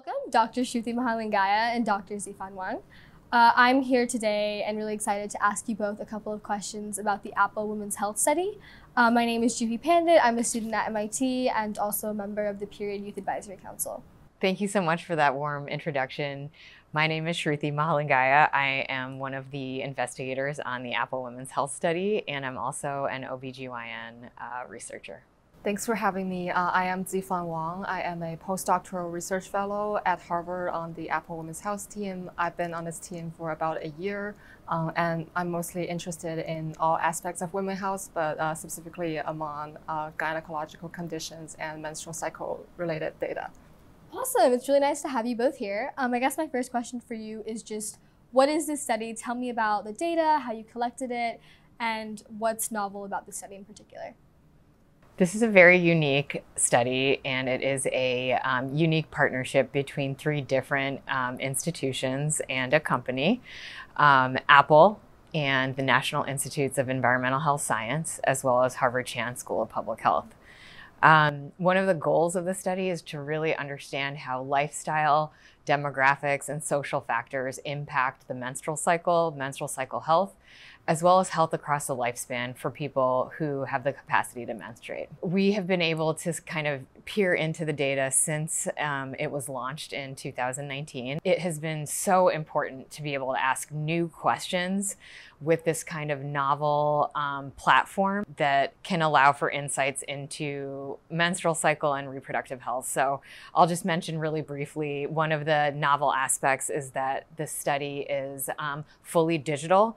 Welcome, Dr. Shruthi Mahalingaiah and Dr. Zifan Wang. I'm here today and really excited to ask you both a couple of questions about the Apple Women's Health Study. My name is Juhi Pandit. I'm a student at MIT and also a member of the Period Youth Advisory Council. Thank you so much for that warm introduction. My name is Shruthi Mahalingaiah. I am one of the investigators on the Apple Women's Health Study, and I'm also an OBGYN researcher. Thanks for having me. I am Zifan Wang. I am a postdoctoral research fellow at Harvard on the Apple Women's Health team. I've been on this team for about a year, and I'm mostly interested in all aspects of women's health, but specifically among gynecological conditions and menstrual cycle related data. Awesome. It's really nice to have you both here. I guess my first question for you is just, what is this study? Tell me about the data, how you collected it, and what's novel about the study in particular. This is a very unique study, and it is a unique partnership between three different institutions and a company, Apple and the National Institutes of Environmental Health Science, as well as Harvard T.H School of Public Health. One of the goals of the study is to really understand how lifestyle, demographics, and social factors impact the menstrual cycle health, as well as health across the lifespan for people who have the capacity to menstruate. We have been able to kind of peer into the data since it was launched in 2019. It has been so important to be able to ask new questions with this kind of novel platform that can allow for insights into menstrual cycle and reproductive health. So I'll just mention really briefly, one of the novel aspects is that the study is fully digital.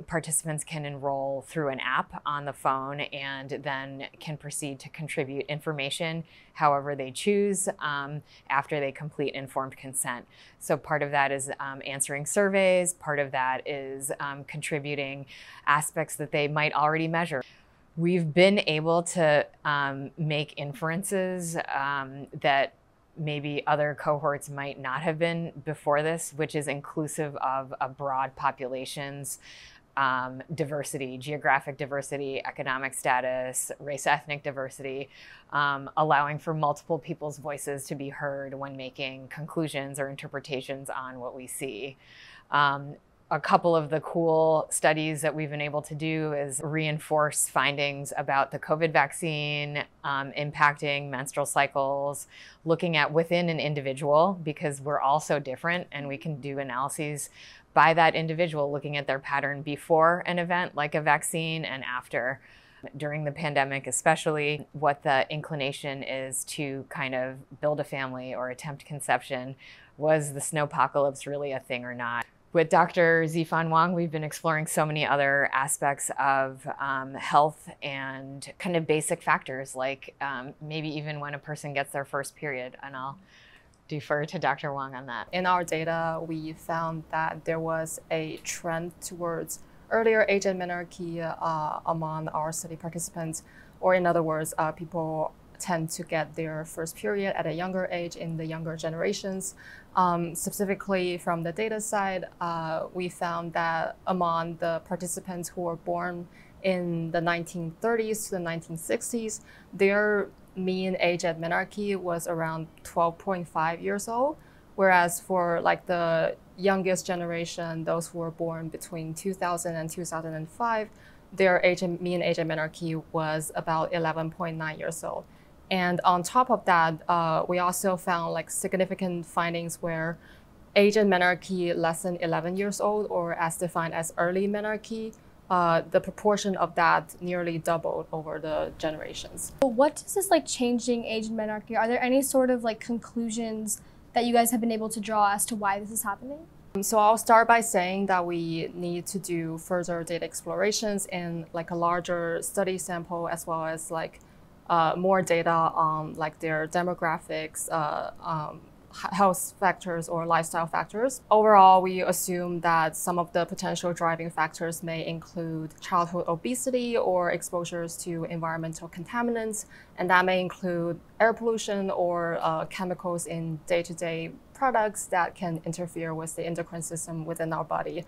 Participants can enroll through an app on the phone and then can proceed to contribute information however they choose after they complete informed consent. So part of that is answering surveys, part of that is contributing aspects that they might already measure. We've been able to make inferences that maybe other cohorts might not have been before this, which is inclusive of a broad population's diversity, geographic diversity, economic status, race, ethnic diversity, allowing for multiple people's voices to be heard when making conclusions or interpretations on what we see. A couple of the cool studies that we've been able to do is reinforce findings about the COVID vaccine impacting menstrual cycles, looking at within an individual, because we're all so different and we can do analyses by that individual, looking at their pattern before an event like a vaccine and after. During the pandemic especially, what the inclination is to kind of build a family or attempt conception. Was the snowpocalypse really a thing or not? With Dr. Zifan Wang, we've been exploring so many other aspects of health and kind of basic factors, like maybe even when a person gets their first period, and I'll defer to Dr. Wang on that. In our data, we found that there was a trend towards earlier age and menarche among our study participants, or in other words, people tend to get their first period at a younger age in the younger generations. Specifically from the data side, we found that among the participants who were born in the 1930s to the 1960s, their mean age at menarche was around 12.5 years old, whereas for like the youngest generation, those who were born between 2000 and 2005, their mean age at menarche was about 11.9 years old. And on top of that, we also found like significant findings where age in menarche less than 11 years old, or as defined as early menarche, the proportion of that nearly doubled over the generations. What does this like changing age in menarche? Are there any sort of like conclusions that you guys have been able to draw as to why this is happening? So I'll start by saying that we need to do further data explorations in like a larger study sample, as well as like more data on like their demographics, health factors or lifestyle factors. Overall, we assume that some of the potential driving factors may include childhood obesity or exposures to environmental contaminants, and that may include air pollution or chemicals in day-to-day products that can interfere with the endocrine system within our body.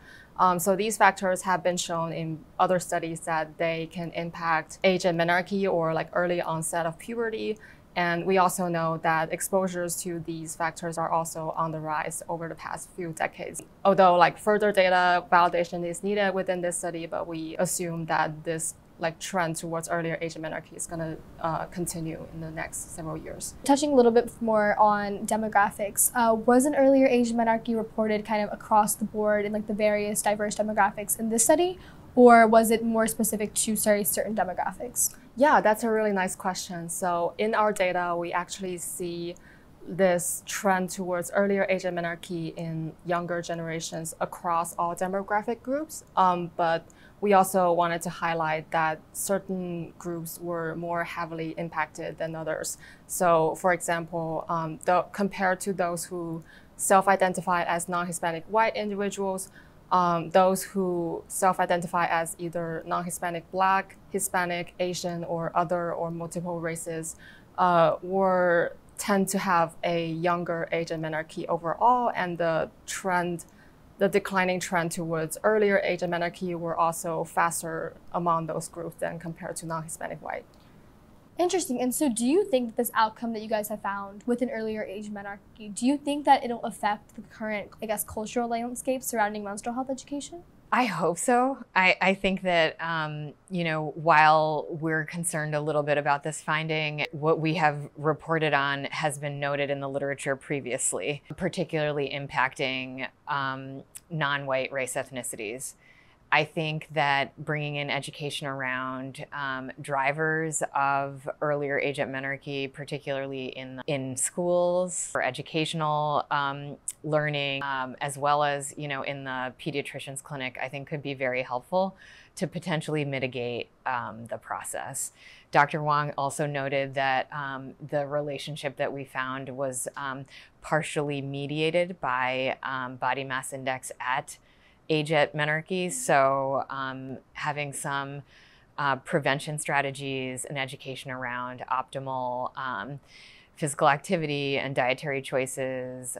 So these factors have been shown in other studies that they can impact age and menarche or like early onset of puberty, And we also know that exposures to these factors are also on the rise over the past few decades. Although further data validation is needed within this study, but we assume that this trend towards earlier age menarche is going to continue in the next several years. Touching a little bit more on demographics, was an earlier age menarche reported kind of across the board in the various diverse demographics in this study, or was it more specific to certain demographics? Yeah, that's a really nice question. So in our data, we actually see this trend towards earlier age menarche in younger generations across all demographic groups. But we also wanted to highlight that certain groups were more heavily impacted than others. So for example, compared to those who self-identify as non-Hispanic white individuals, those who self-identify as either non-Hispanic Black, Hispanic, Asian, or other or multiple races tend to have a younger age menarche overall, and the declining trend towards earlier age menarche were also faster among those groups than compared to non-Hispanic white. Interesting. And so do you think that this outcome that you guys have found with an earlier age menarche, do you think that it'll affect the current, cultural landscape surrounding menstrual health education? I hope so. I think that, while we're concerned a little bit about this finding, what we have reported on has been noted in the literature previously, particularly impacting non-white race ethnicities. I think that bringing in education around drivers of earlier age menarche, particularly in schools for educational learning, as well as in the pediatrician's clinic, I think could be very helpful to potentially mitigate the process. Dr. Wang also noted that the relationship that we found was partially mediated by body mass index at age at menarche. So having some prevention strategies and education around optimal physical activity and dietary choices,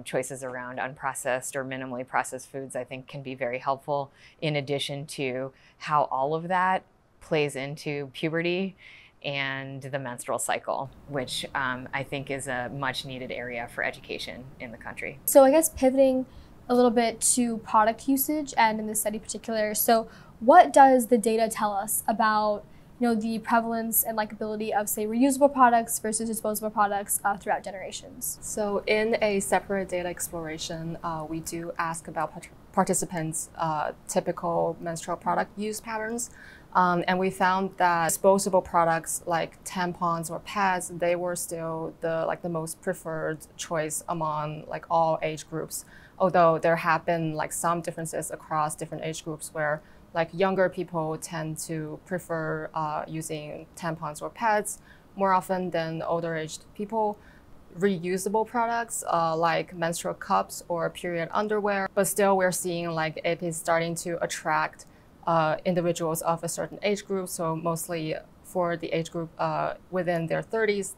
choices around unprocessed or minimally processed foods, I think can be very helpful, in addition to how all of that plays into puberty and the menstrual cycle, which I think is a much needed area for education in the country. So I guess pivoting a little bit to product usage, and in this study in particular. So what does the data tell us about the prevalence and likability of, say, reusable products versus disposable products throughout generations? So in a separate data exploration, we do ask about participants' typical menstrual product use patterns. And we found that disposable products like tampons or pads, they were still the most preferred choice among all age groups. Although there have been some differences across different age groups where younger people tend to prefer using tampons or pads more often than older aged people. Reusable products like menstrual cups or period underwear, but still we're seeing it is starting to attract individuals of a certain age group, so mostly for the age group within their 30s,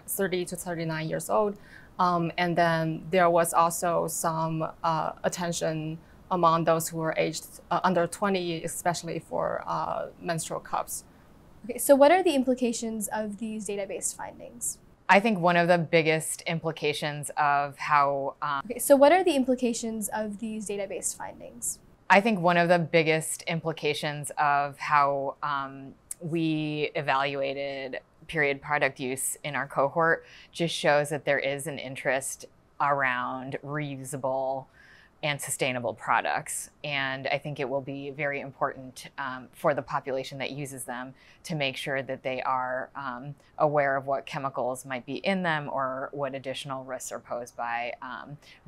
30 to 39 years old. And then there was also some attention among those who were aged under 20, especially for menstrual cups. Okay, so what are the implications of these data-based findings? I think one of the biggest implications of how... Okay, so what are the implications of these data-based findings? I think one of the biggest implications of how we evaluated period product use in our cohort just shows that there is an interest around reusable and sustainable products. And I think it will be very important for the population that uses them to make sure that they are aware of what chemicals might be in them or what additional risks are posed by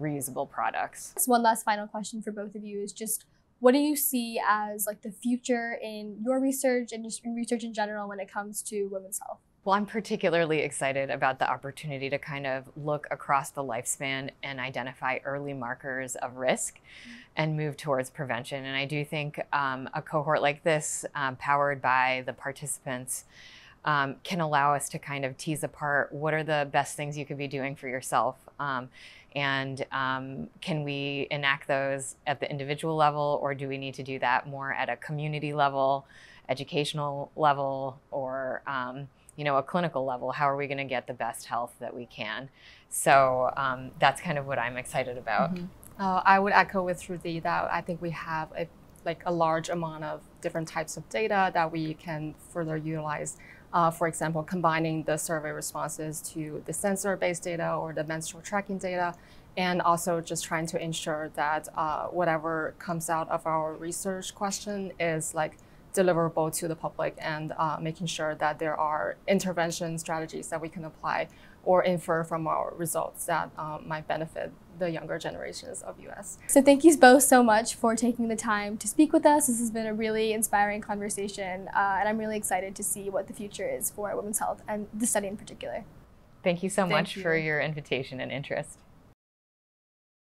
reusable products. One last final question for both of you is just, what do you see as the future in your research and just in research in general when it comes to women's health? Well, I'm particularly excited about the opportunity to kind of look across the lifespan and identify early markers of risk and move towards prevention. And I do think a cohort like this, powered by the participants, can allow us to kind of tease apart what are the best things you could be doing for yourself. And can we enact those at the individual level, or do we need to do that more at a community level, educational level, or a clinical level. How are we going to get the best health that we can? So that's kind of what I'm excited about. I would echo with Shruthi that I think we have a large amount of different types of data that we can further utilize. For example, combining the survey responses to the sensor-based data or the menstrual tracking data, and also just trying to ensure that whatever comes out of our research question is deliverable to the public, and making sure that there are intervention strategies that we can apply or infer from our results that might benefit the younger generations of US. So thank you both so much for taking the time to speak with us. This has been a really inspiring conversation, and I'm really excited to see what the future is for women's health and the study in particular. Thank you so much for your invitation and interest.